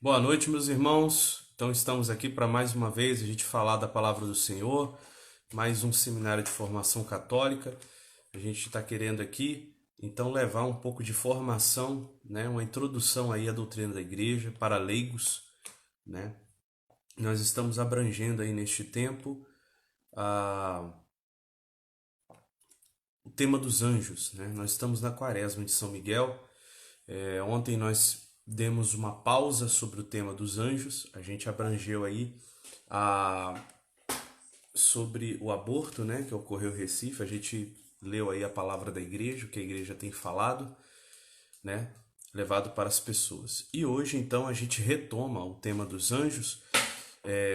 Boa noite, meus irmãos. Então, estamos aqui para mais uma vez a gente falar da palavra do Senhor, mais um seminário de formação católica. A gente está querendo aqui, então, levar um pouco de formação, né, uma introdução aí à doutrina da igreja para leigos, né? Nós estamos abrangendo aí neste tempo o tema dos anjos, né? Nós estamos na Quaresma de São Miguel. Ontem nós demos uma pausa sobre o tema dos anjos. A gente abrangeu aí a sobre o aborto, né, que ocorreu em Recife. A gente leu aí a palavra da igreja, o que a igreja tem falado, né, levado para as pessoas. E hoje, então, a gente retoma o tema dos anjos.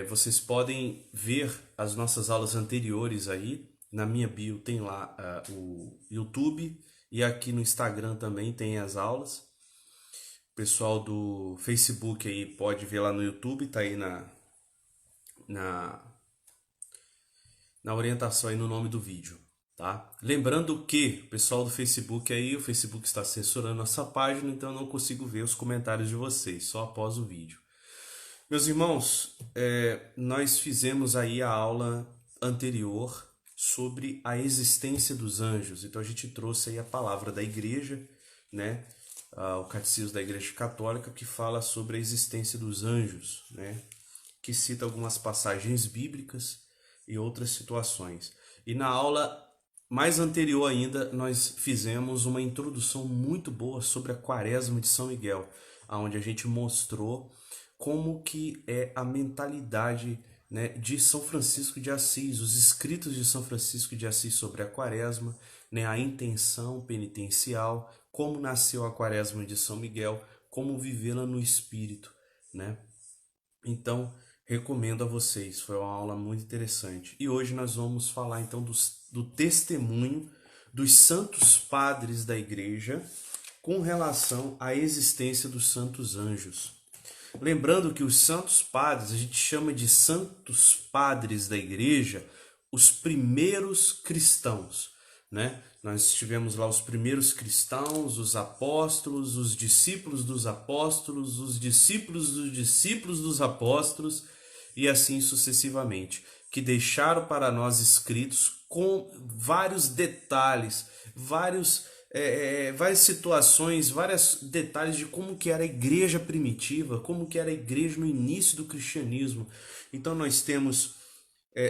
Vocês podem ver as nossas aulas anteriores aí. Na minha bio tem lá o YouTube e aqui no Instagram também tem as aulas. O pessoal do Facebook aí pode ver lá no YouTube, tá aí na, na orientação aí no nome do vídeo, tá? Lembrando que o pessoal do Facebook aí, o Facebook está censurando nossa página, então eu não consigo ver os comentários de vocês, só após o vídeo. Meus irmãos, nós fizemos aí a aula anterior sobre a existência dos anjos, então a gente trouxe aí a palavra da igreja, né? O Catecismo da Igreja Católica, que fala sobre a existência dos anjos, né? Que cita algumas passagens bíblicas e outras situações. E na aula mais anterior ainda, nós fizemos uma introdução muito boa sobre a Quaresma de São Miguel, onde a gente mostrou como que é a mentalidade, né, de São Francisco de Assis, os escritos de São Francisco de Assis sobre a Quaresma, né, a intenção penitencial, como nasceu a Quaresma de São Miguel, como vivê-la no Espírito, né? Então, recomendo a vocês, foi uma aula muito interessante. E hoje nós vamos falar então do testemunho dos santos padres da igreja com relação à existência dos santos anjos. Lembrando que os santos padres, a gente chama de santos padres da igreja, os primeiros cristãos, né? Nós tivemos lá os primeiros cristãos, os apóstolos, os discípulos dos apóstolos, os discípulos dos discípulos dos apóstolos e assim sucessivamente, que deixaram para nós escritos com vários detalhes, várias situações, vários detalhes de como que era a igreja primitiva, como que era a igreja no início do cristianismo. Então nós temos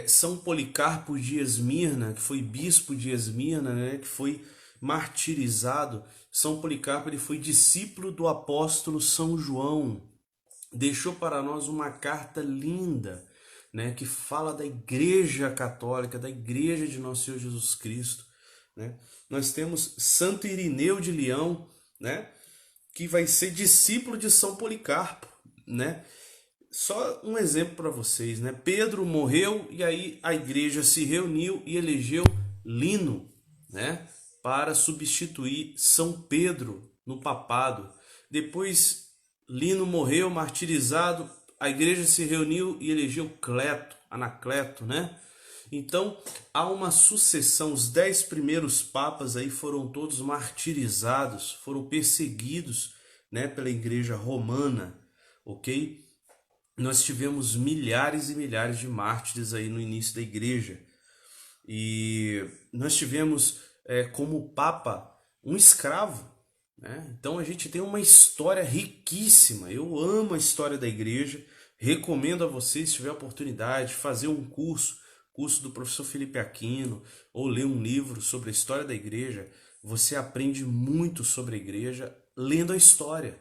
São Policarpo de Esmirna, que foi bispo de Esmirna, né, que foi martirizado. São Policarpo ele foi discípulo do apóstolo São João. Deixou para nós uma carta linda, né, que fala da Igreja Católica, da Igreja de Nosso Senhor Jesus Cristo, né? Nós temos Santo Irineu de Leão, né, que vai ser discípulo de São Policarpo, né? Só um exemplo para vocês, né? Pedro morreu e aí a igreja se reuniu e elegeu Lino, né, para substituir São Pedro no papado. Depois Lino morreu martirizado, a igreja se reuniu e elegeu Cleto, Anacleto, né? Então há uma sucessão, os 10 primeiros papas aí foram todos martirizados, foram perseguidos, né, pela igreja romana, ok? Nós tivemos milhares e milhares de mártires aí no início da igreja. E nós tivemos como papa um escravo, né? Então a gente tem uma história riquíssima. Eu amo a história da igreja. Recomendo a vocês, se tiver a oportunidade, fazer um curso do professor Felipe Aquino, ou ler um livro sobre a história da igreja. Você aprende muito sobre a igreja lendo a história,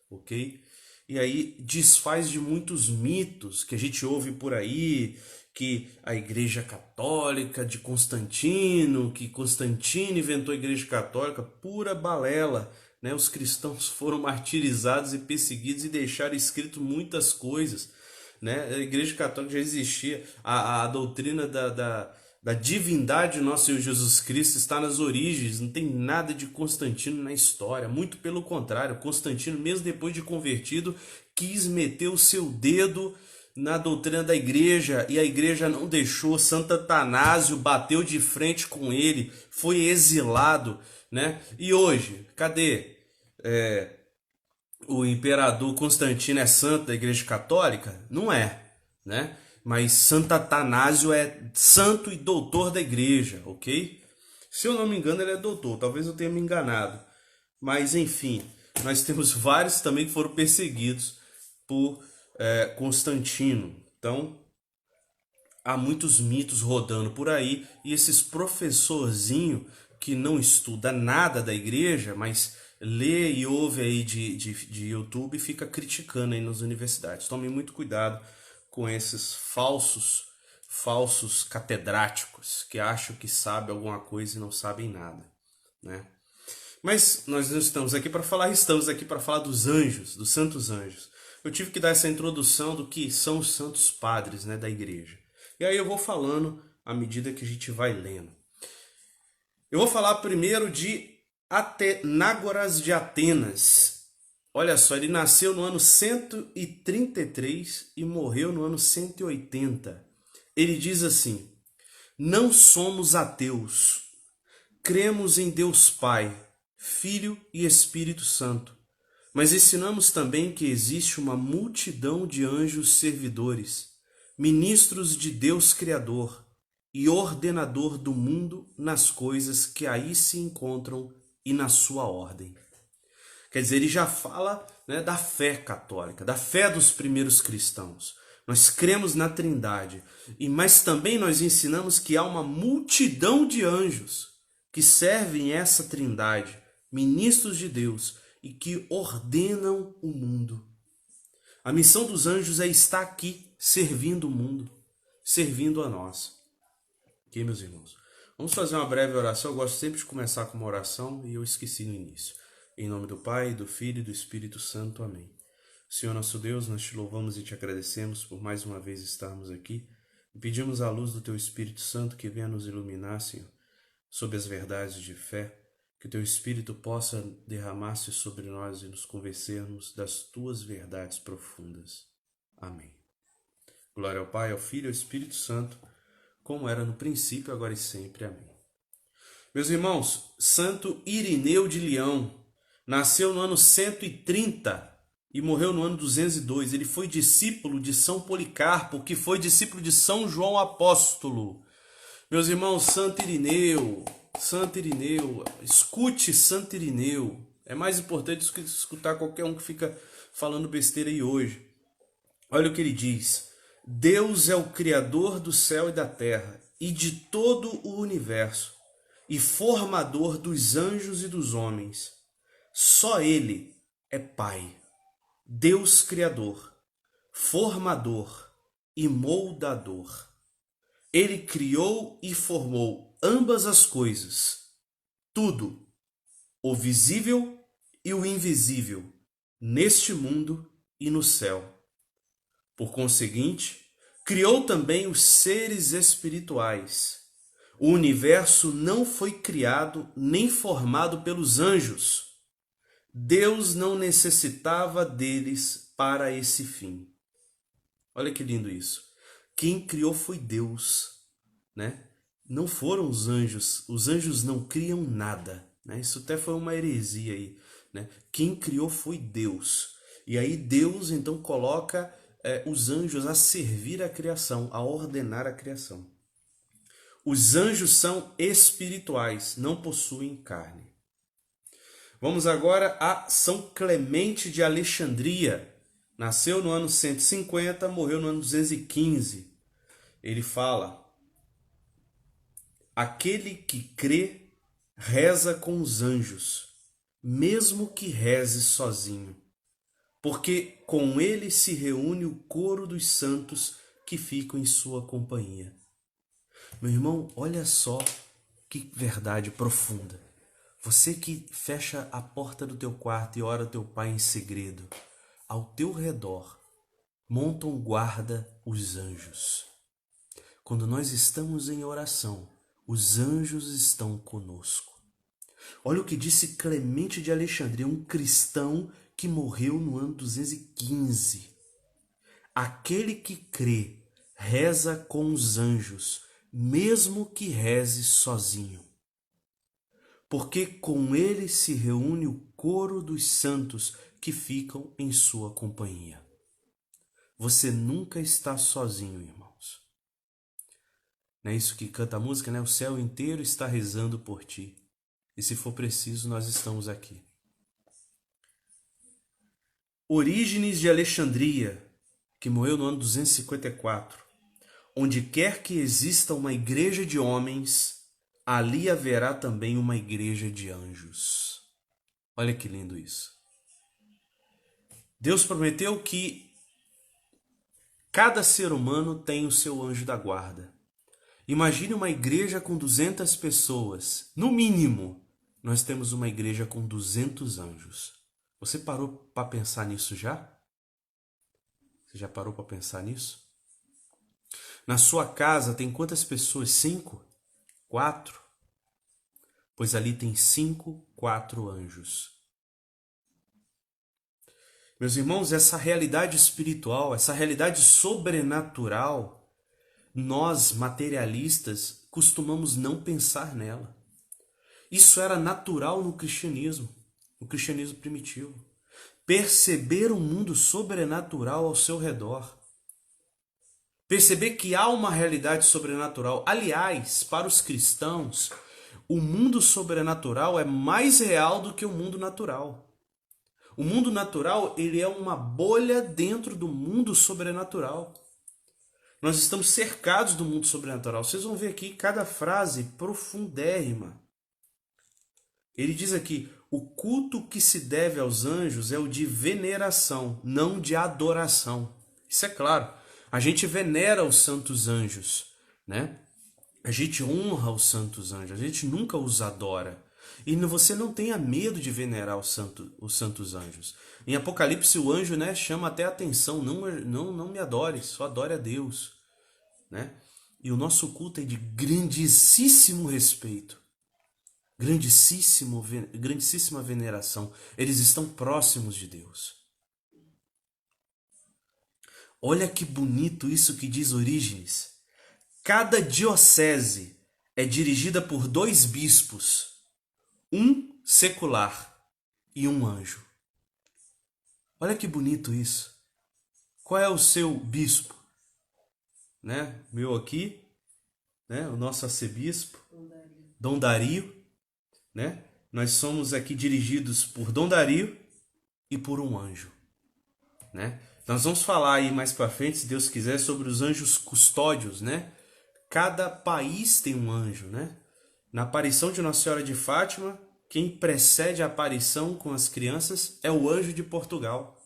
ok? E aí desfaz de muitos mitos que a gente ouve por aí, que a Igreja Católica de Constantino, que Constantino inventou a Igreja Católica, pura balela, né? Os cristãos foram martirizados e perseguidos e deixaram escrito muitas coisas, né? A Igreja Católica já existia, a doutrina da divindade do nosso Senhor Jesus Cristo está nas origens, não tem nada de Constantino na história, muito pelo contrário, Constantino, mesmo depois de convertido, quis meter o seu dedo na doutrina da igreja e a igreja não deixou. Santo Atanásio bateu de frente com ele, foi exilado, né? E hoje, cadê o imperador Constantino é santo da Igreja Católica? Não é, né? Mas Santo Atanásio é santo e doutor da Igreja, ok? Se eu não me engano, ele é doutor. Talvez eu tenha me enganado. Mas, enfim, nós temos vários também que foram perseguidos por Constantino. Então, há muitos mitos rodando por aí e esses professorzinho que não estuda nada da igreja, mas lê e ouve aí de YouTube e fica criticando aí nas universidades. Tome muito cuidado com esses falsos catedráticos que acham que sabem alguma coisa e não sabem nada, né? Mas nós não estamos aqui para falar, estamos aqui para falar dos anjos, dos santos anjos. Eu tive que dar essa introdução do que são os santos padres, né, da igreja. E aí eu vou falando à medida que a gente vai lendo. Eu vou falar primeiro de Atenágoras de Atenas. Olha só, ele nasceu no ano 133 e morreu no ano 180. Ele diz assim: não somos ateus, cremos em Deus Pai, Filho e Espírito Santo, mas ensinamos também que existe uma multidão de anjos servidores, ministros de Deus Criador e ordenador do mundo nas coisas que aí se encontram e na sua ordem. Quer dizer, ele já fala, né, da fé católica, da fé dos primeiros cristãos. Nós cremos na Trindade, mas também nós ensinamos que há uma multidão de anjos que servem essa Trindade, ministros de Deus e que ordenam o mundo. A missão dos anjos é estar aqui, servindo o mundo, servindo a nós. Ok, meus irmãos? Vamos fazer uma breve oração. Eu gosto sempre de começar com uma oração e eu esqueci no início. Em nome do Pai, do Filho e do Espírito Santo. Amém. Senhor nosso Deus, nós te louvamos e te agradecemos por mais uma vez estarmos aqui. E pedimos a luz do teu Espírito Santo que venha nos iluminar, Senhor, sobre as verdades de fé, que o teu Espírito possa derramar-se sobre nós e nos convencermos das tuas verdades profundas. Amém. Glória ao Pai, ao Filho e ao Espírito Santo, como era no princípio, agora e sempre. Amém. Meus irmãos, Santo Irineu de Leão nasceu no ano 130 e morreu no ano 202. Ele foi discípulo de São Policarpo, que foi discípulo de São João Apóstolo. Meus irmãos, Santo Irineu, escute Santo Irineu. É mais importante do que escutar qualquer um que fica falando besteira aí hoje. Olha o que ele diz: Deus é o Criador do céu e da terra e de todo o universo, e formador dos anjos e dos homens. Só Ele é Pai, Deus Criador, formador e moldador. Ele criou e formou ambas as coisas, tudo, o visível e o invisível, neste mundo e no céu. Por conseguinte, criou também os seres espirituais. O universo não foi criado nem formado pelos anjos. Deus não necessitava deles para esse fim. Olha que lindo isso. Quem criou foi Deus, né? Não foram os anjos. Os anjos não criam nada, né? Isso até foi uma heresia aí, né? Quem criou foi Deus. E aí Deus então coloca os anjos a servir a criação, a ordenar a criação. Os anjos são espirituais, não possuem carne. Vamos agora a São Clemente de Alexandria. Nasceu no ano 150, morreu no ano 215. Ele fala: aquele que crê reza com os anjos, mesmo que reze sozinho, porque com ele se reúne o coro dos santos que ficam em sua companhia. Meu irmão, olha só que verdade profunda. Você que fecha a porta do teu quarto e ora ao teu Pai em segredo, ao teu redor montam guarda os anjos. Quando nós estamos em oração, os anjos estão conosco. Olha o que disse Clemente de Alexandria, um cristão que morreu no ano 215. Aquele que crê reza com os anjos, mesmo que reze sozinho, porque com ele se reúne o coro dos santos que ficam em sua companhia. Você nunca está sozinho, irmãos. Não é isso que canta a música, né? O céu inteiro está rezando por ti. E se for preciso, nós estamos aqui. Orígenes de Alexandria, que morreu no ano 254. Onde quer que exista uma igreja de homens, ali haverá também uma igreja de anjos. Olha que lindo isso. Deus prometeu que cada ser humano tem o seu anjo da guarda. Imagine uma igreja com 200 pessoas. No mínimo, nós temos uma igreja com 200 anjos. Você parou para pensar nisso já? Você já parou para pensar nisso? Na sua casa tem quantas pessoas? 5? 4? Pois ali tem 4 anjos. Meus irmãos, essa realidade espiritual, essa realidade sobrenatural, nós, materialistas, costumamos não pensar nela. Isso era natural no cristianismo primitivo. Perceber um mundo sobrenatural ao seu redor. Perceber que há uma realidade sobrenatural. Aliás, para os cristãos, o mundo sobrenatural é mais real do que o mundo natural. O mundo natural, ele é uma bolha dentro do mundo sobrenatural. Nós estamos cercados do mundo sobrenatural. Vocês vão ver aqui cada frase profundérrima. Ele diz aqui, o culto que se deve aos anjos é o de veneração, não de adoração. Isso é claro. A gente venera os santos anjos, né? A gente honra os santos anjos, a gente nunca os adora. E você não tenha medo de venerar os santos anjos. Em Apocalipse, o anjo, né, chama até a atenção, não me adore, só adore a Deus. Né? E o nosso culto é de grandíssimo respeito, grandíssima veneração. Eles estão próximos de Deus. Olha que bonito isso que diz Orígenes. Cada diocese é dirigida por 2 bispos, um secular e um anjo. Olha que bonito isso. Qual é o seu bispo? Né? Meu aqui, né? O nosso arcebispo, Dom Dario, né? Nós somos aqui dirigidos por Dom Dario e por um anjo, né? Nós vamos falar aí mais para frente, se Deus quiser, sobre os anjos custódios, né? Cada país tem um anjo, né? Na aparição de Nossa Senhora de Fátima, quem precede a aparição com as crianças é o anjo de Portugal,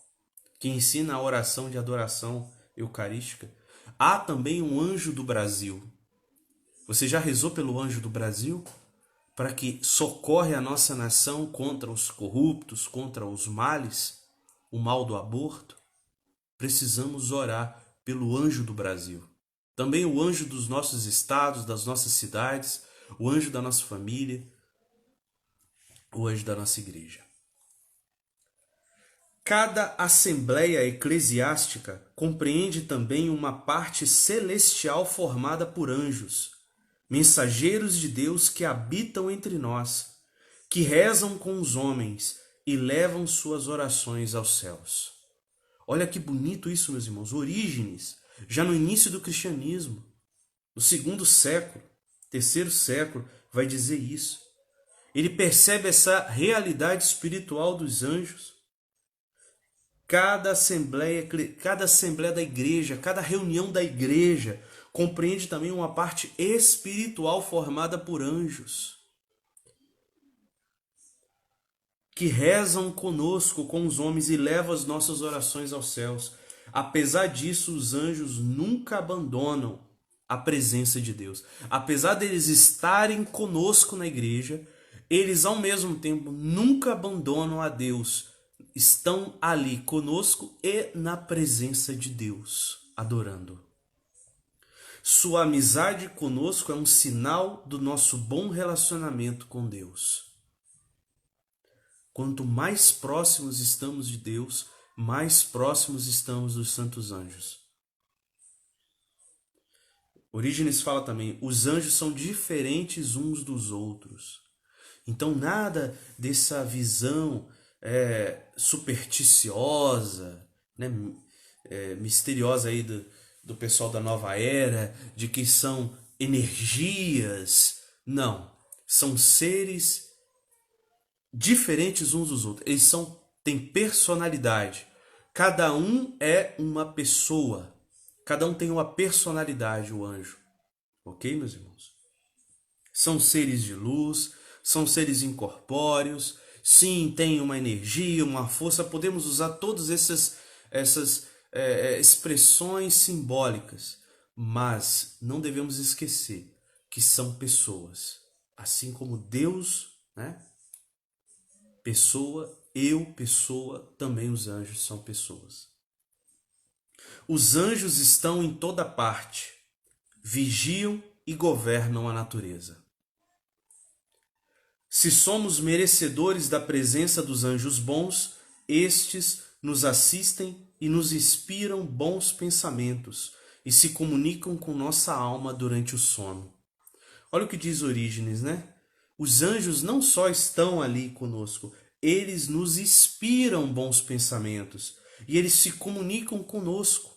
que ensina a oração de adoração eucarística. Há também um anjo do Brasil. Você já rezou pelo anjo do Brasil? Para que socorre a nossa nação contra os corruptos, contra os males, o mal do aborto? Precisamos orar pelo anjo do Brasil. Também o anjo dos nossos estados, das nossas cidades, o anjo da nossa família, o anjo da nossa igreja. Cada assembleia eclesiástica compreende também uma parte celestial formada por anjos, mensageiros de Deus que habitam entre nós, que rezam com os homens e levam suas orações aos céus. Olha que bonito isso, meus irmãos. Orígenes, já no início do cristianismo, no 2º século, 3º século, vai dizer isso. Ele percebe essa realidade espiritual dos anjos. Cada assembleia da igreja, cada reunião da igreja, compreende também uma parte espiritual formada por anjos, que rezam conosco, com os homens, e levam as nossas orações aos céus. Apesar disso, os anjos nunca abandonam a presença de Deus. Apesar deles estarem conosco na igreja, eles ao mesmo tempo nunca abandonam a Deus. Estão ali conosco e na presença de Deus, adorando. Sua amizade conosco é um sinal do nosso bom relacionamento com Deus. Quanto mais próximos estamos de Deus, mais próximos estamos dos santos anjos. Orígenes fala também, os anjos são diferentes uns dos outros. Então nada dessa visão supersticiosa, né, misteriosa aí do pessoal da nova era, de que são energias. Não, são seres diferentes uns dos outros. Têm personalidade. Cada um é uma pessoa. Cada um tem uma personalidade, o anjo. Ok, meus irmãos? São seres de luz, são seres incorpóreos. Sim, tem uma energia, uma força. Podemos usar todas essas expressões simbólicas. Mas não devemos esquecer que são pessoas. Assim como Deus, né? Pessoa, pessoa, também os anjos são pessoas. Os anjos estão em toda parte, vigiam e governam a natureza. Se somos merecedores da presença dos anjos bons, estes nos assistem e nos inspiram bons pensamentos e se comunicam com nossa alma durante o sono. Olha o que diz Orígenes, né? Os anjos não só estão ali conosco, eles nos inspiram bons pensamentos e eles se comunicam conosco.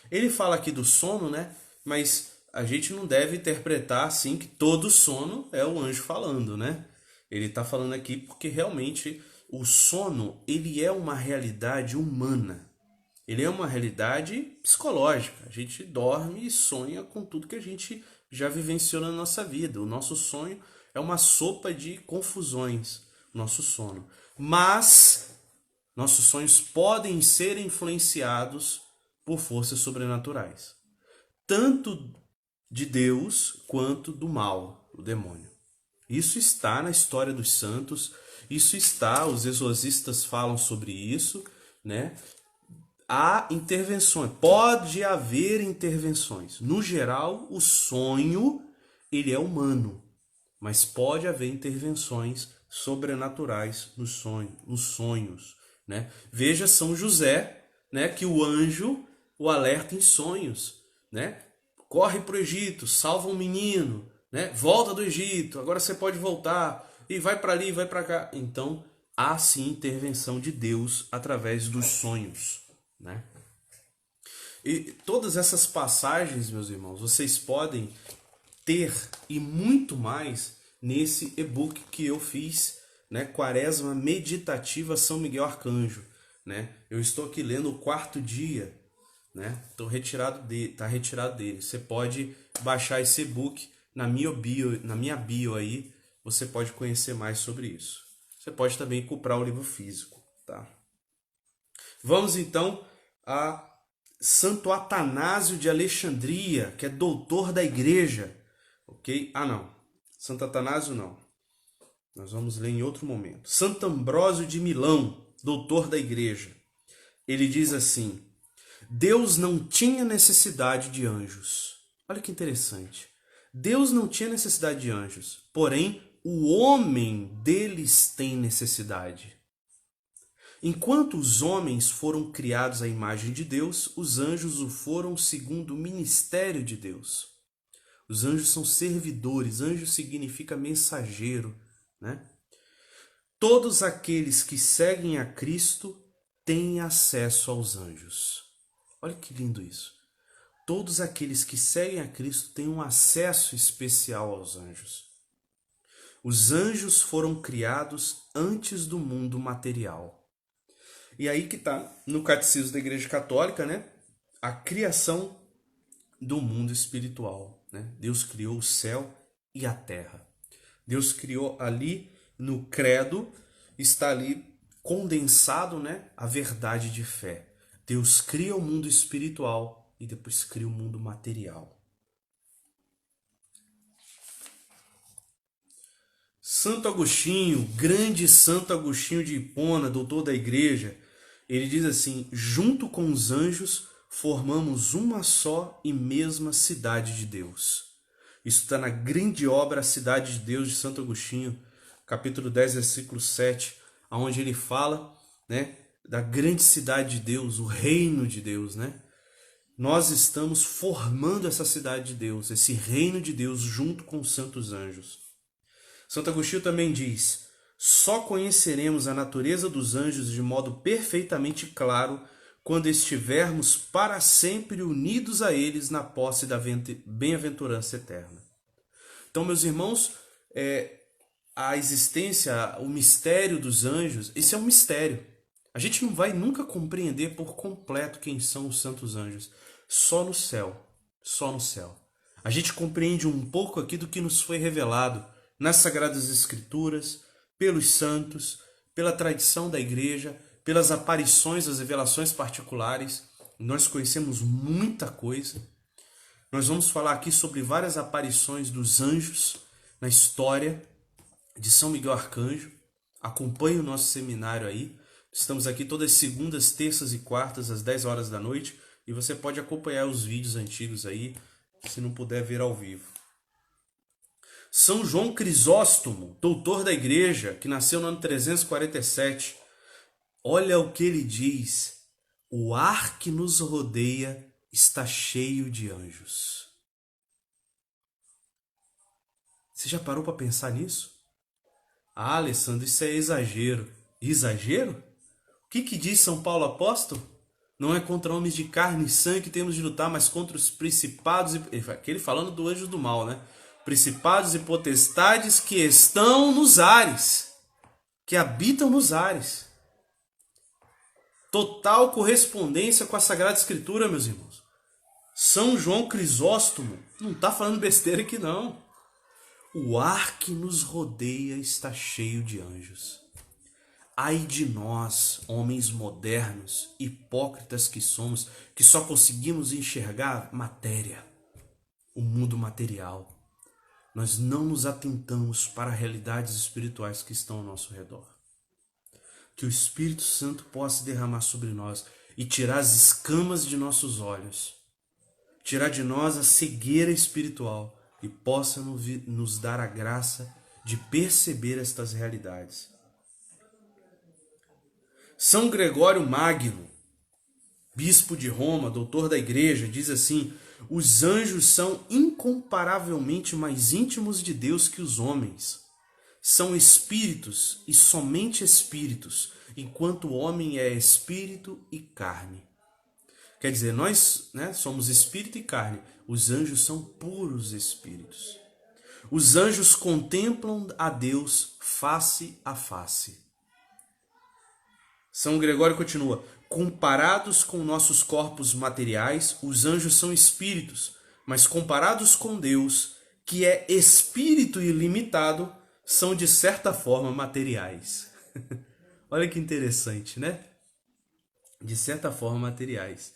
Ele fala aqui do sono, né? Mas a gente não deve interpretar assim que todo sono é o anjo falando, né? Ele está falando aqui porque realmente o sono, ele é uma realidade humana. Ele é uma realidade psicológica. A gente dorme e sonha com tudo que a gente já vivenciou na nossa vida. O nosso sonho é uma sopa de confusões, nosso sono. Mas nossos sonhos podem ser influenciados por forças sobrenaturais, tanto de Deus quanto do mal, do demônio. Isso está na história dos santos, isso está, os exorcistas falam sobre isso, né? Há intervenções, pode haver intervenções. No geral, o sonho, ele é humano, mas pode haver intervenções sobrenaturais nos sonhos, né? Veja São José, né, que o anjo o alerta em sonhos, né? Corre para o Egito, salva um menino, né? Volta do Egito, agora você pode voltar e vai para ali, vai para cá. Então, há sim intervenção de Deus através dos sonhos, né? E todas essas passagens, meus irmãos, vocês podem ter e muito mais nesse e-book que eu fiz, né? Quaresma Meditativa São Miguel Arcanjo, né? Eu estou aqui lendo o 4º dia, né? Tá retirado dele. Você pode baixar esse e-book na minha bio aí, você pode conhecer mais sobre isso. Você pode também comprar o livro físico, tá? Vamos então a Santo Atanásio de Alexandria, que é doutor da igreja, ok? Ah, não. Santo Atanásio não. Nós vamos ler em outro momento. Santo Ambrósio de Milão, doutor da igreja. Ele diz assim: Deus não tinha necessidade de anjos. Olha que interessante. Deus não tinha necessidade de anjos, porém o homem deles tem necessidade. Enquanto os homens foram criados à imagem de Deus, os anjos o foram segundo o ministério de Deus. Os anjos são servidores, anjo significa mensageiro, né? Todos aqueles que seguem a Cristo têm acesso aos anjos. Olha que lindo isso. Todos aqueles que seguem a Cristo têm um acesso especial aos anjos. Os anjos foram criados antes do mundo material. E aí que está no Catecismo da Igreja Católica, né? A criação do mundo espiritual, né? Deus criou o céu e a terra. Deus criou ali no credo, está ali condensado, né, a verdade de fé. Deus cria o mundo espiritual e depois cria o mundo material. Santo Agostinho, grande Santo Agostinho de Hipona, doutor da igreja, ele diz assim: junto com os anjos formamos uma só e mesma cidade de Deus. Isso está na grande obra A Cidade de Deus de Santo Agostinho, capítulo 10, versículo 7, onde ele fala, né, da grande cidade de Deus, o reino de Deus, né? Nós estamos formando essa cidade de Deus, esse reino de Deus junto com os santos anjos. Santo Agostinho também diz: Só conheceremos a natureza dos anjos de modo perfeitamente claro quando estivermos para sempre unidos a eles na posse da bem-aventurança eterna. Então, meus irmãos, a existência, o mistério dos anjos, esse é um mistério. A gente não vai nunca compreender por completo quem são os santos anjos. Só no céu. Só no céu. A gente compreende um pouco aqui do que nos foi revelado nas Sagradas Escrituras, pelos santos, pela tradição da igreja, pelas aparições, as revelações particulares. Nós conhecemos muita coisa. Nós vamos falar aqui sobre várias aparições dos anjos na história de São Miguel Arcanjo. Acompanhe o nosso seminário aí. Estamos aqui todas as segundas, terças e quartas, às 10 horas da noite. E você pode acompanhar os vídeos antigos aí, se não puder ver ao vivo. São João Crisóstomo, doutor da igreja, que nasceu no ano 347. Olha o que ele diz. O ar que nos rodeia está cheio de anjos. Você já parou para pensar nisso? Ah, Alessandro, isso é exagero. Exagero? O que diz São Paulo apóstolo? Não é contra homens de carne e sangue que temos de lutar, mas contra os principados e... Aquele falando do anjo do mal, né? Principados e potestades que estão nos ares, que habitam nos ares. Total correspondência com a Sagrada Escritura, meus irmãos. São João Crisóstomo não está falando besteira aqui, não. O ar que nos rodeia está cheio de anjos. Ai de nós, homens modernos, hipócritas que somos, que só conseguimos enxergar matéria, o mundo material. Nós não nos atentamos para realidades espirituais que estão ao nosso redor. Que o Espírito Santo possa derramar sobre nós e tirar as escamas de nossos olhos, tirar de nós a cegueira espiritual e possa nos dar a graça de perceber estas realidades. São Gregório Magno, bispo de Roma, doutor da igreja, diz assim: os anjos são incomparavelmente mais íntimos de Deus que os homens. São espíritos e somente espíritos, enquanto o homem é espírito e carne. Quer dizer, nós, somos espírito e carne. Os anjos são puros espíritos. Os anjos contemplam a Deus face a face. São Gregório continua: comparados com nossos corpos materiais, os anjos são espíritos, mas comparados com Deus, que é espírito ilimitado, são de certa forma materiais. Olha que interessante, né? De certa forma materiais.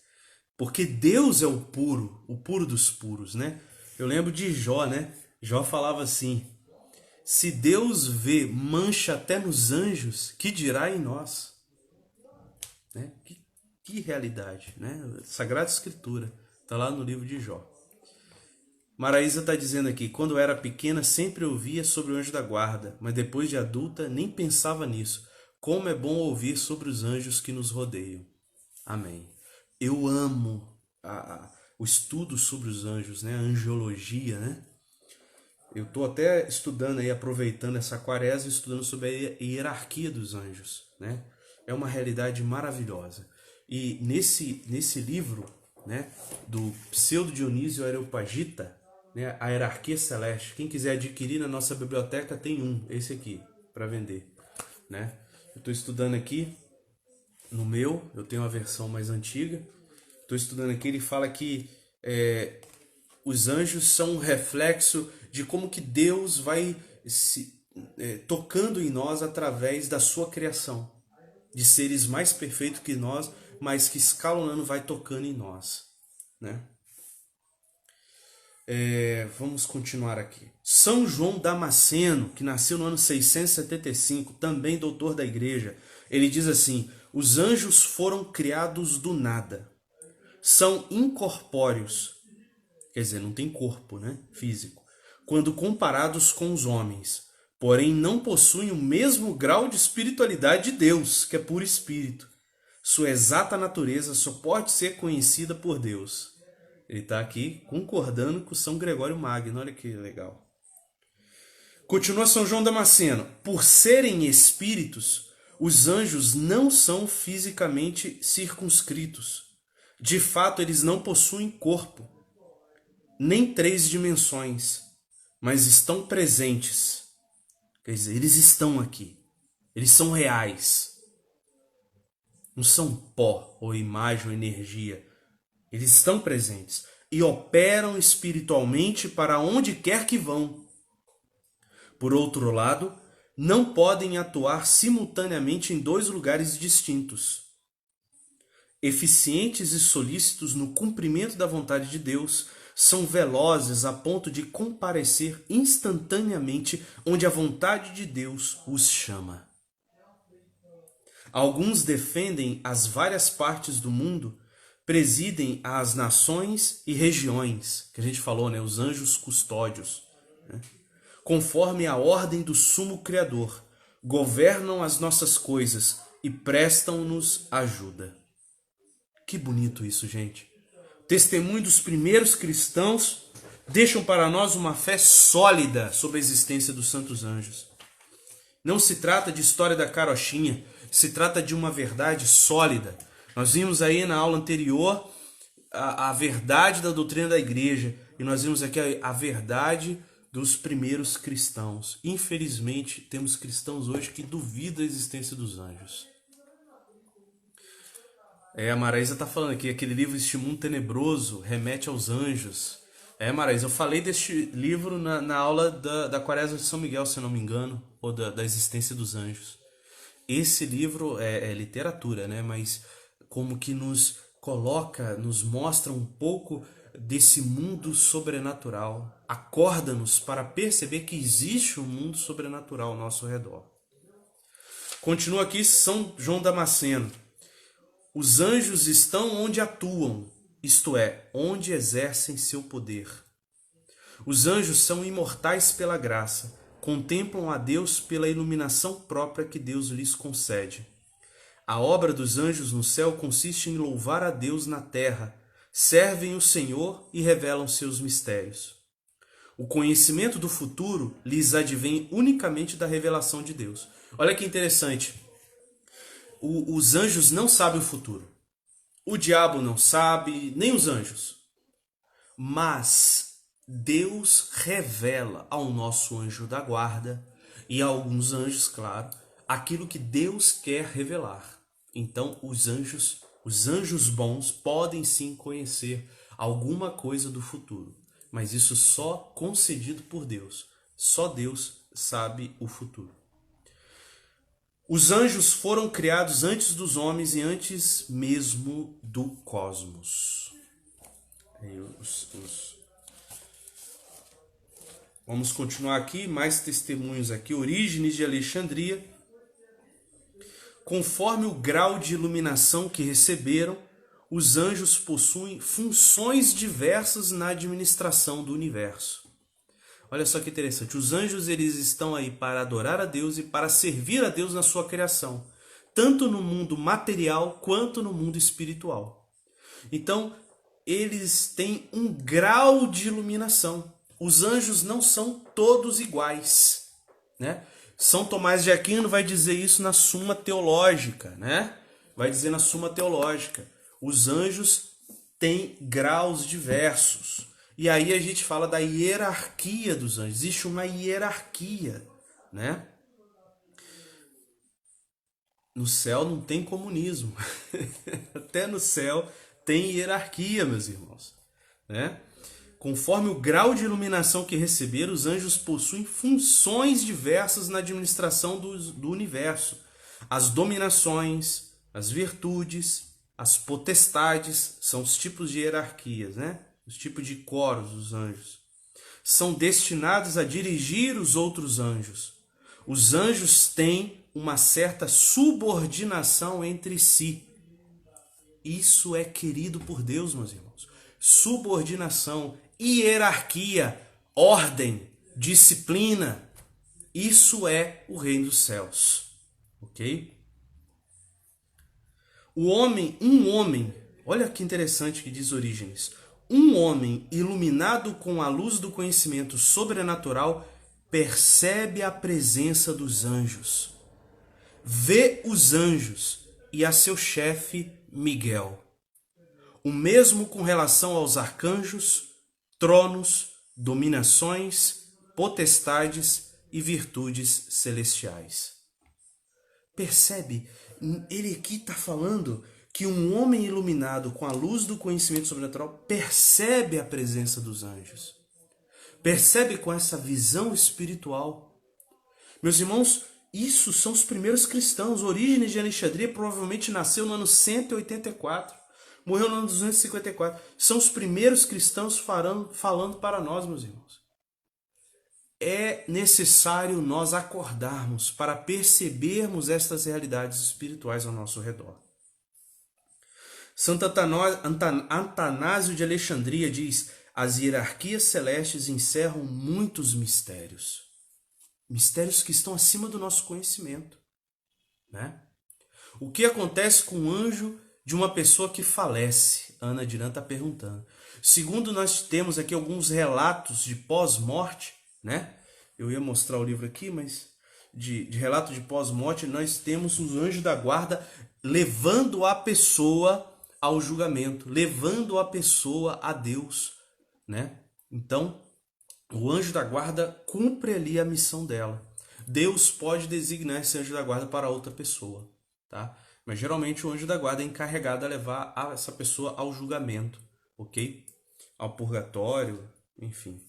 Porque Deus é o puro dos puros, né? Eu lembro de Jó, né? Jó falava assim: se Deus vê mancha até nos anjos, que dirá em nós? Né? Que realidade, né? Sagrada Escritura, está lá no livro de Jó. Maraísa está dizendo aqui: quando eu era pequena sempre ouvia sobre o anjo da guarda, mas depois de adulta nem pensava nisso. Como é bom ouvir sobre os anjos que nos rodeiam. Amém. Eu amo o estudo sobre os anjos, né? A angiologia, né? Eu estou até estudando aí, aproveitando essa quaresma, estudando sobre a hierarquia dos anjos, né? É uma realidade maravilhosa. E nesse livro, né, do Pseudo Dionísio Areopagita, né, a hierarquia celeste, quem quiser adquirir na nossa biblioteca tem esse aqui, para vender, né? Eu estou estudando aqui no meu, eu tenho uma versão mais antiga. Estou estudando aqui, ele fala que os anjos são um reflexo de como que Deus vai tocando em nós através da sua criação. De seres mais perfeitos que nós, mas que escalonando vai tocando em nós, né? Vamos continuar aqui. São João Damasceno, que nasceu no ano 675, também doutor da igreja, ele diz assim: os anjos foram criados do nada, são incorpóreos, quer dizer, não tem corpo, né, físico, quando comparados com os homens, porém não possuem o mesmo grau de espiritualidade de Deus, que é puro espírito. Sua exata natureza só pode ser conhecida por Deus. Ele está aqui concordando com São Gregório Magno, olha que legal. Continua São João Damasceno. Por serem espíritos, os anjos não são fisicamente circunscritos. De fato, eles não possuem corpo, nem 3 dimensões, mas estão presentes. Quer dizer, eles estão aqui. Eles são reais. Não são pó, ou imagem, ou energia. Eles estão presentes e operam espiritualmente para onde quer que vão. Por outro lado, não podem atuar simultaneamente em 2 lugares distintos. Eficientes e solícitos no cumprimento da vontade de Deus, são velozes a ponto de comparecer instantaneamente onde a vontade de Deus os chama. Alguns defendem as várias partes do mundo, presidem as nações e regiões, que a gente falou, né? Os anjos custódios, né? Conforme a ordem do Sumo Criador, governam as nossas coisas e prestam-nos ajuda. Que bonito isso, gente. Testemunho dos primeiros cristãos deixam para nós uma fé sólida sobre a existência dos santos anjos. Não se trata de história da carochinha, se trata de uma verdade sólida. Nós vimos aí na aula anterior a verdade da doutrina da igreja e nós vimos aqui a verdade dos primeiros cristãos. Infelizmente, temos cristãos hoje que duvidam da existência dos anjos. A Maraísa está falando aqui, aquele livro Este Mundo Tenebroso remete aos anjos. Maraísa, eu falei deste livro na aula da Quaresma de São Miguel, se eu não me engano, ou da existência dos anjos. Esse livro é literatura, né? Mas como que nos coloca, nos mostra um pouco desse mundo sobrenatural. Acorda-nos para perceber que existe um mundo sobrenatural ao nosso redor. Continua aqui São João Damasceno. Os anjos estão onde atuam, isto é, onde exercem seu poder. Os anjos são imortais pela graça, contemplam a Deus pela iluminação própria que Deus lhes concede. A obra dos anjos no céu consiste em louvar a Deus na terra, servem o Senhor e revelam seus mistérios. O conhecimento do futuro lhes advém unicamente da revelação de Deus. Olha que interessante. Os anjos não sabem o futuro. O diabo não sabe, nem os anjos. Mas Deus revela ao nosso anjo da guarda e a alguns anjos, claro, aquilo que Deus quer revelar. Então, os anjos bons podem sim conhecer alguma coisa do futuro, mas isso só concedido por Deus. Só Deus sabe o futuro. Os anjos foram criados antes dos homens e antes mesmo do cosmos. Vamos continuar aqui, mais testemunhos aqui. Orígenes de Alexandria. Conforme o grau de iluminação que receberam, os anjos possuem funções diversas na administração do universo. Olha só que interessante. Os anjos, eles estão aí para adorar a Deus e para servir a Deus na sua criação, tanto no mundo material quanto no mundo espiritual. Então, eles têm um grau de iluminação. Os anjos não são todos iguais, né? São Tomás de Aquino vai dizer isso na Suma Teológica, né? Vai dizer na Suma Teológica. Os anjos têm graus diversos. E aí a gente fala da hierarquia dos anjos. Existe uma hierarquia, né? No céu não tem comunismo. Até no céu tem hierarquia, meus irmãos, né? Conforme o grau de iluminação que receberam, os anjos possuem funções diversas na administração do universo. As dominações, as virtudes, as potestades, são os tipos de hierarquias, né? Os tipos de coros dos anjos. São destinados a dirigir os outros anjos. Os anjos têm uma certa subordinação entre si. Isso é querido por Deus, meus irmãos. Subordinação, hierarquia, ordem, disciplina. Isso é o reino dos céus. Ok? Um homem, olha que interessante que diz Orígenes. Um homem iluminado com a luz do conhecimento sobrenatural percebe a presença dos anjos, vê os anjos e a seu chefe Miguel. O mesmo com relação aos arcanjos, tronos, dominações, potestades e virtudes celestiais. Percebe? Ele aqui está falando que um homem iluminado com a luz do conhecimento sobrenatural percebe a presença dos anjos. Percebe com essa visão espiritual. Meus irmãos, isso são os primeiros cristãos. Orígenes de Alexandria provavelmente nasceu no ano 184. Morreu no ano 254. São os primeiros cristãos falando para nós, meus irmãos. É necessário nós acordarmos para percebermos estas realidades espirituais ao nosso redor. Santo Atanásio de Alexandria diz: as hierarquias celestes encerram muitos mistérios. Mistérios que estão acima do nosso conhecimento, né? O que acontece com o anjo de uma pessoa que falece? Ana Diran está perguntando. Segundo nós temos aqui alguns relatos de pós-morte, né? Eu ia mostrar o livro aqui, mas de relato de pós-morte, nós temos os anjos da guarda levando a pessoa ao julgamento, levando a pessoa a Deus, né? Então, o anjo da guarda cumpre ali a missão dela. Deus pode designar esse anjo da guarda para outra pessoa, tá? Mas geralmente o anjo da guarda é encarregado a levar essa pessoa ao julgamento, ok? Ao purgatório, enfim.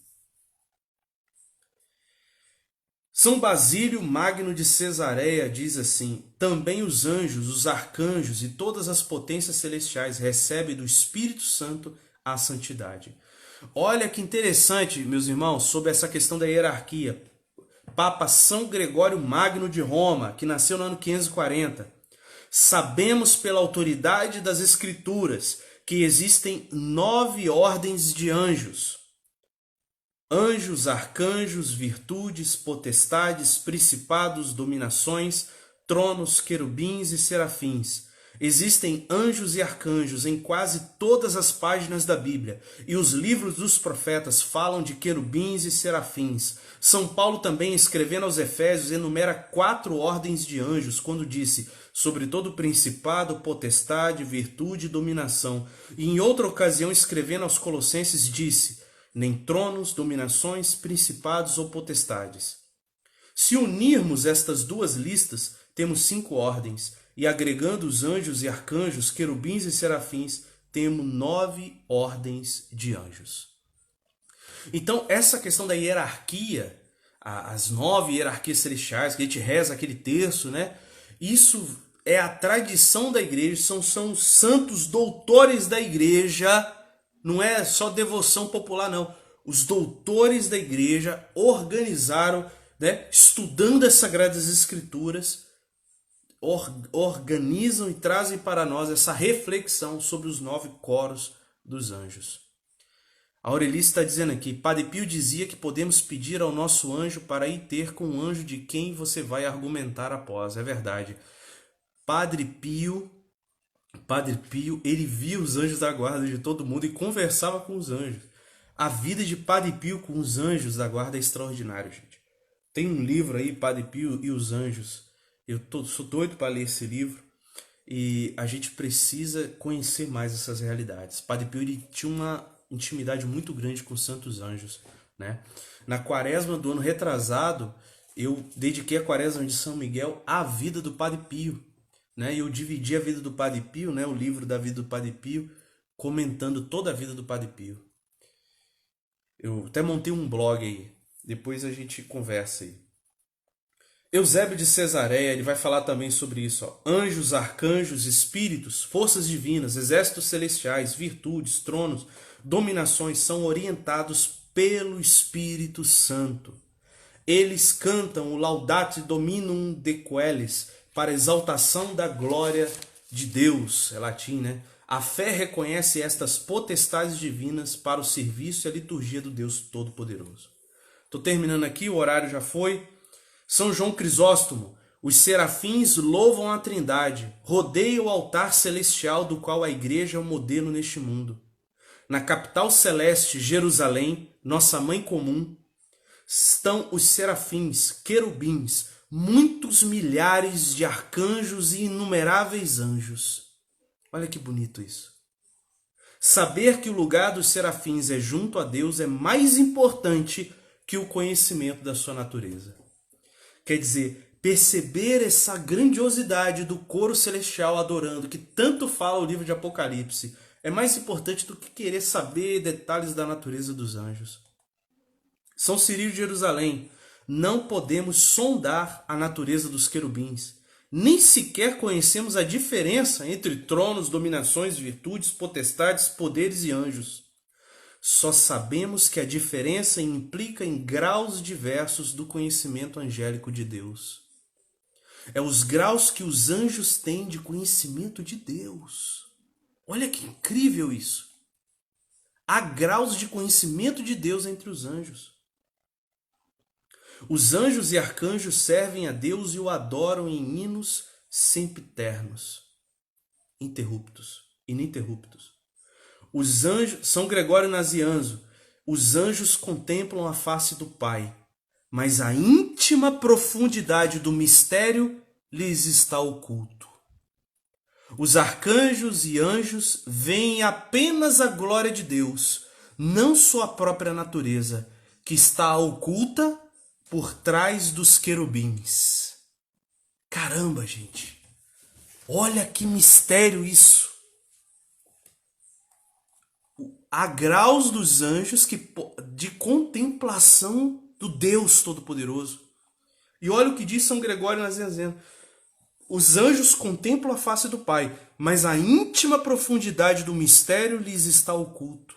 São Basílio Magno de Cesareia diz assim: também os anjos, os arcanjos e todas as potências celestiais recebem do Espírito Santo a santidade. Olha que interessante, meus irmãos, sobre essa questão da hierarquia. Papa São Gregório Magno de Roma, que nasceu no ano 540. Sabemos pela autoridade das Escrituras que existem 9 ordens de anjos. Anjos, arcanjos, virtudes, potestades, principados, dominações, tronos, querubins e serafins. Existem anjos e arcanjos em quase todas as páginas da Bíblia, e os livros dos profetas falam de querubins e serafins. São Paulo também, escrevendo aos Efésios, enumera 4 ordens de anjos, quando disse: sobre todo principado, potestade, virtude e dominação. E em outra ocasião, escrevendo aos Colossenses, disse: nem tronos, dominações, principados ou potestades. Se unirmos estas duas listas, temos 5 ordens, e agregando os anjos e arcanjos, querubins e serafins, temos 9 ordens de anjos. Então, essa questão da hierarquia, as 9 hierarquias celestiais, que a gente reza aquele terço, né? Isso é a tradição da igreja, são os santos doutores da igreja. Não é só devoção popular, não. Os doutores da igreja organizaram, né, estudando as Sagradas Escrituras, organizam e trazem para nós essa reflexão sobre os 9 coros dos anjos. A Aurelice está dizendo aqui: Padre Pio dizia que podemos pedir ao nosso anjo para ir ter com o anjo de quem você vai argumentar após. É verdade. Padre Pio, ele via os anjos da guarda de todo mundo e conversava com os anjos. A vida de Padre Pio com os anjos da guarda é extraordinário, gente. Tem um livro aí, Padre Pio e os Anjos. Sou doido para ler esse livro e a gente precisa conhecer mais essas realidades. Padre Pio, ele tinha uma intimidade muito grande com os santos anjos, né? Na quaresma do ano retrasado, eu dediquei a quaresma de São Miguel à vida do Padre Pio, né? Eu dividi a vida do Padre Pio, né? O livro da vida do Padre Pio, comentando toda a vida do Padre Pio. Eu até montei um blog aí, depois a gente conversa aí. Eusébio de Cesareia, ele vai falar também sobre isso, ó. Anjos, arcanjos, espíritos, forças divinas, exércitos celestiais, virtudes, tronos, dominações são orientados pelo Espírito Santo. Eles cantam o Laudate Dominum de Coelis para exaltação da glória de Deus, é latim, né? A fé reconhece estas potestades divinas para o serviço e a liturgia do Deus Todo-Poderoso. Estou terminando aqui, o horário já foi. São João Crisóstomo: os serafins louvam a Trindade, rodeiam o altar celestial do qual a igreja é o modelo neste mundo. Na capital celeste, Jerusalém, nossa mãe comum, estão os serafins, querubins, muitos milhares de arcanjos e inumeráveis anjos. Olha que bonito isso. Saber que o lugar dos serafins é junto a Deus é mais importante que o conhecimento da sua natureza. Quer dizer, perceber essa grandiosidade do coro celestial adorando, que tanto fala o livro de Apocalipse, é mais importante do que querer saber detalhes da natureza dos anjos. São Cirílio de Jerusalém, não podemos sondar a natureza dos querubins, nem sequer conhecemos a diferença entre tronos, dominações, virtudes, potestades, poderes e anjos. Só sabemos que a diferença implica em graus diversos do conhecimento angélico de Deus. É os graus que os anjos têm de conhecimento de Deus. Olha que incrível isso! Há graus de conhecimento de Deus entre os anjos. Os anjos e arcanjos servem a Deus e o adoram em hinos sempiternos, ininterruptos. Os anjos, São Gregório Nazianzo, os anjos contemplam a face do Pai, mas a íntima profundidade do mistério lhes está oculto. Os arcanjos e anjos veem apenas a glória de Deus, não sua própria natureza, que está oculta por trás dos querubins. Caramba, gente! Olha que mistério isso! Há graus dos anjos de contemplação do Deus Todo-Poderoso. E olha o que diz São Gregório Nazianzeno. Os anjos contemplam a face do Pai, mas a íntima profundidade do mistério lhes está oculto.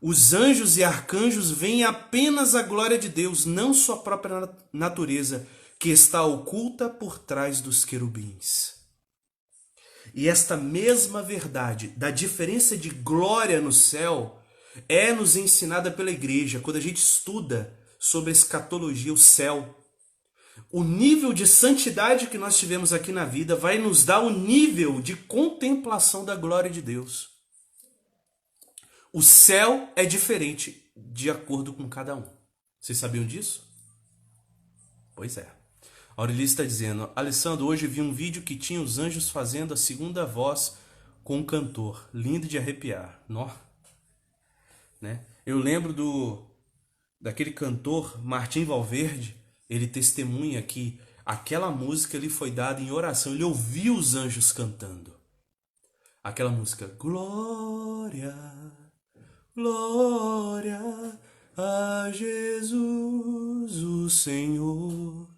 Os anjos e arcanjos veem apenas a glória de Deus, não sua própria natureza, que está oculta por trás dos querubins. E esta mesma verdade da diferença de glória no céu é nos ensinada pela igreja quando a gente estuda sobre a escatologia, o céu. O nível de santidade que nós tivemos aqui na vida vai nos dar o nível de contemplação da glória de Deus. O céu é diferente de acordo com cada um. Vocês sabiam disso? Pois é. A Aurelice está dizendo: Alessandro, hoje vi um vídeo que tinha os anjos fazendo a segunda voz com um cantor. Lindo de arrepiar. Nó. Né? Eu lembro daquele cantor Martim Valverde. Ele testemunha que aquela música lhe foi dada em oração. Ele ouviu os anjos cantando. Aquela música, glória, glória a Jesus o Senhor,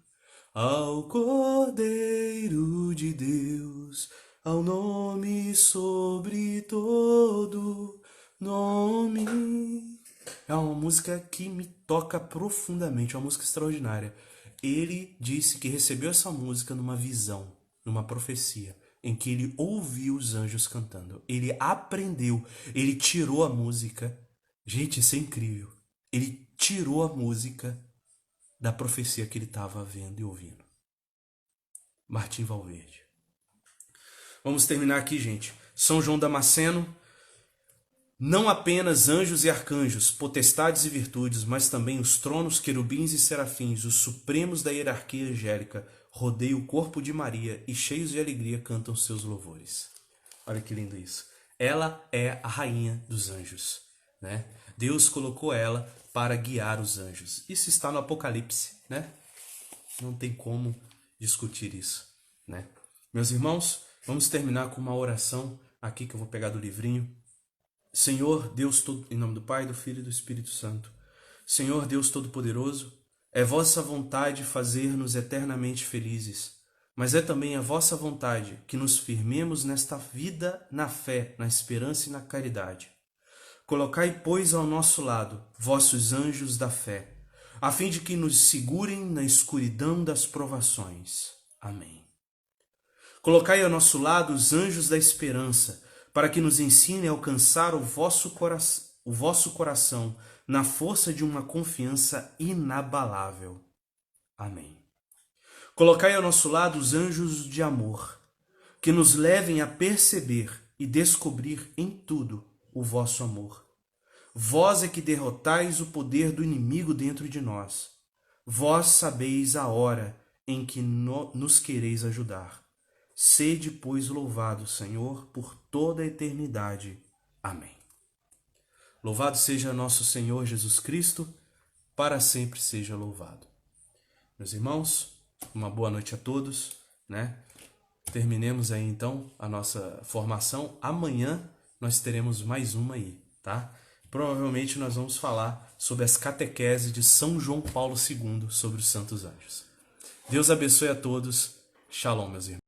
ao Cordeiro de Deus, ao nome sobre todo nome. É uma música que me toca profundamente, é uma música extraordinária. Ele disse que recebeu essa música numa visão, numa profecia, em que ele ouviu os anjos cantando. Ele aprendeu, ele tirou a música. Gente, isso é incrível. Ele tirou a música da profecia que ele estava vendo e ouvindo. Martim Valverde. Vamos terminar aqui, gente. São João Damasceno. Não apenas anjos e arcanjos, potestades e virtudes, mas também os tronos, querubins e serafins, os supremos da hierarquia angélica, rodeiam o corpo de Maria e, cheios de alegria, cantam seus louvores. Olha que lindo isso. Ela é a rainha dos anjos, né? Deus colocou ela para guiar os anjos. Isso está no Apocalipse, né? Não tem como discutir isso, né? Meus irmãos, vamos terminar com uma oração aqui que eu vou pegar do livrinho. Senhor Deus todo, em nome do Pai, do Filho e do Espírito Santo. Senhor Deus Todo-Poderoso, é vossa vontade fazer-nos eternamente felizes, mas é também a vossa vontade que nos firmemos nesta vida na fé, na esperança e na caridade. Colocai, pois, ao nosso lado vossos anjos da fé, a fim de que nos segurem na escuridão das provações. Amém. Colocai ao nosso lado os anjos da esperança, para que nos ensinem a alcançar o vosso coração na força de uma confiança inabalável. Amém. Colocai ao nosso lado os anjos de amor, que nos levem a perceber e descobrir em tudo o vosso amor. Vós é que derrotais o poder do inimigo dentro de nós. Vós sabeis a hora em que nos quereis ajudar. Sede, pois, louvado, Senhor, por toda a eternidade. Amém. Louvado seja nosso Senhor Jesus Cristo, para sempre seja louvado. Meus irmãos, uma boa noite a todos, né? Terminemos aí então a nossa formação. Amanhã nós teremos mais uma aí, tá? Provavelmente nós vamos falar sobre as catequeses de São João Paulo II sobre os santos anjos. Deus abençoe a todos. Shalom, meus irmãos.